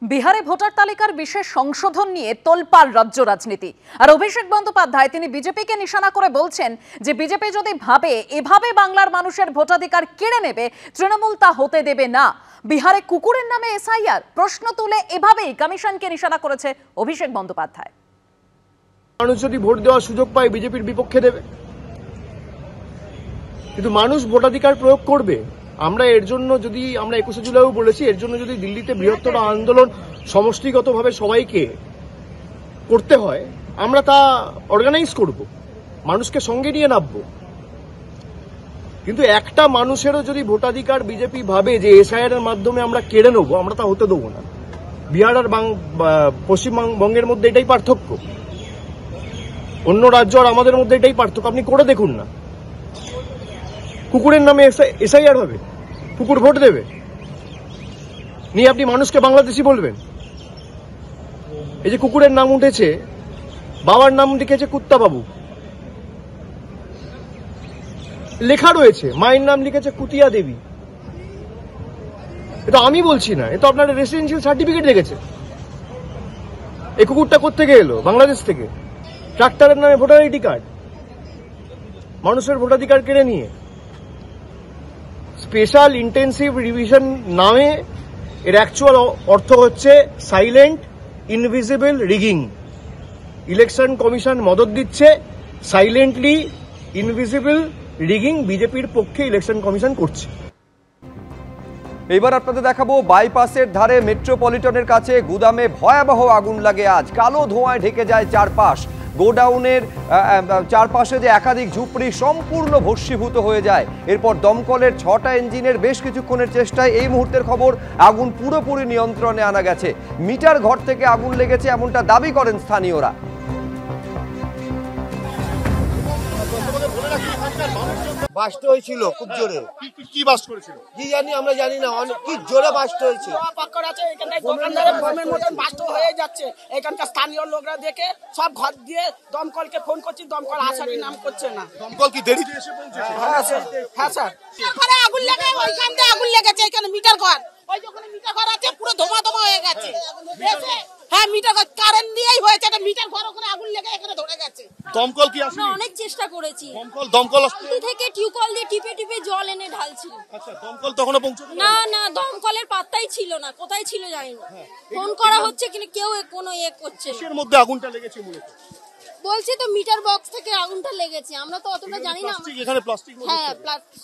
বিহারে ভোটার তালিকার বিশেষ সংশোধন নিয়ে তোলপাড় রাজ্য রাজনীতি। আর অভিষেক বন্দ্যোপাধ্যায় তিনি বিজেপিকে নিশানা করে বলছেন যে বিজেপি যদি ভাবে এভাবে বাংলার মানুষের ভোটাধিকার কেড়ে নেবে, তৃণমূল তা হতে দেবে না। বিহারে কুকুরের নামে এসআইআর প্রশ্ন তুলে এভাবেই কমিশনকে নিশানা করেছে অভিষেক বন্দ্যোপাধ্যায়। মানুষ যদি ভোট দেওয়ার সুযোগ পায় বিজেপির বিপক্ষে দেবে, কিন্তু মানুষ ভোটাধিকার প্রয়োগ করবে। আমরা এর জন্য যদি আমরা 21শে জুলাইও বলেছি, এর জন্য যদি দিল্লিতে বৃহত্তর আন্দোলন সমষ্টিগতভাবে সবাইকে করতে হয়, আমরা তা অর্গানাইজ করব, মানুষকে সঙ্গে নিয়ে নামবো। কিন্তু একটা মানুষেরও যদি ভোটাধিকার বিজেপি ভাবে যে এসআইআর এর মাধ্যমে আমরা কেড়ে নেবো, আমরা তা হতে দেবো না। বিহার আর পশ্চিমবঙ্গের মধ্যে এটাই পার্থক্য, অন্য রাজ্য আর আমাদের মধ্যে এটাই পার্থক্য। আপনি করে দেখুন না, কুকুরের নামে এসআইআর হবে, কুকুর ভোট দেবে, নিয়ে আপনি মানুষকে বাংলাদেশি বলবেন। এই যে কুকুরের নাম উঠেছে, বাবার নাম লিখেছে কুত্তা বাবু, লেখা রয়েছে মায়ের নাম লিখেছে কুতিয়া দেবী। এটা আমি বলছি না, এটা আপনার রেসিডেন্সিয়াল সার্টিফিকেট দেখেছে। এই কুকুরটা কোত্থেকে এলো? বাংলাদেশ থেকে। ট্রাক্টরের নামে ভোটার আইডি কার্ড, মানুষের ভোটাধিকার কেড়ে নিয়ে। স্পেশাল ইন্টেন্সিভ রিভিশন নামে এর অ্যাকচুয়াল অর্থ হচ্ছে silent invisible rigging. Election commission মদত দিচ্ছে সাইলেন্টলি ইনভিজিবল রিগিং, বিজেপির পক্ষে ইলেকশন কমিশন করছে। এবার আপনাদের দেখাবো বাইপাসের ধারে মেট্রোপলিটনের কাছে গুদামে ভয়াবহ আগুন লাগে আজ। কালো ধোঁয়ায় ঢেকে যায় চারপাশ। গোডাউনের চারপাশে যে একাধিক ঝুপড়ি সম্পূর্ণ ভস্মীভূত হয়ে যায়। এরপর দমকলের 6টা ইঞ্জিনের বেশ কিছুক্ষণের চেষ্টায় এই মুহূর্তের খবর আগুন পুরোপুরি নিয়ন্ত্রণে আনা গেছে। মিটার ঘর থেকে আগুন লেগেছে এমনটা দাবি করেন স্থানীয়রা। বাস্ট হয়েছিল খুব জোরে। কি বাস্ট করেছিল কি জানি, আমরা জানি না, অনেক কি জোরে বাস্ট হয়েছে। বাস্ট হয়ে যাচ্ছে। এখানকার স্থানীয় লোকরা দেখে সব ঘর দিয়ে দমকলকে ফোন করছি, দমকল আসারই নাম করছে না। দমকল কি দেরিতে এসে পৌঁছেছে? হ্যাঁ স্যার, ঘরে আগুন লেগে ওইখান দিয়ে আগুন লেগেছে। এখানে মিটার ঘর, ওই যখন মিটার ঘর আছে পুরো ধোঁয়া হয়ে গেছে। হ্যাঁ, মিটার ঘর কারেন্ট দিয়েই হয়েছে। এটা মিটার ঘর, ওখানে আগুন লেগে এখানে ধরে গেছে। দমকল কি আসে? আমরা অনেক চেষ্টা করেছি। দমকল থেকে টিউবওয়েল দিয়ে টিপে টিপে জল এনে ঢালছিল। আচ্ছা, দমকল তখনও পৌঁছালো না? না, দমকলের পাত্তাই ছিল না, কোথায় ছিল জানি না। ফোন করা হচ্ছে কিন্তু কেউ কোনো করছে না। এর মধ্যে আগুনটা লেগেছে মূলত বলছে তো মিটার বক্স থেকে আগুনটা লেগেছে, আমরা তো অতটা জানি না। এখানে প্লাস্টিক, হ্যাঁ প্লাস্টিক।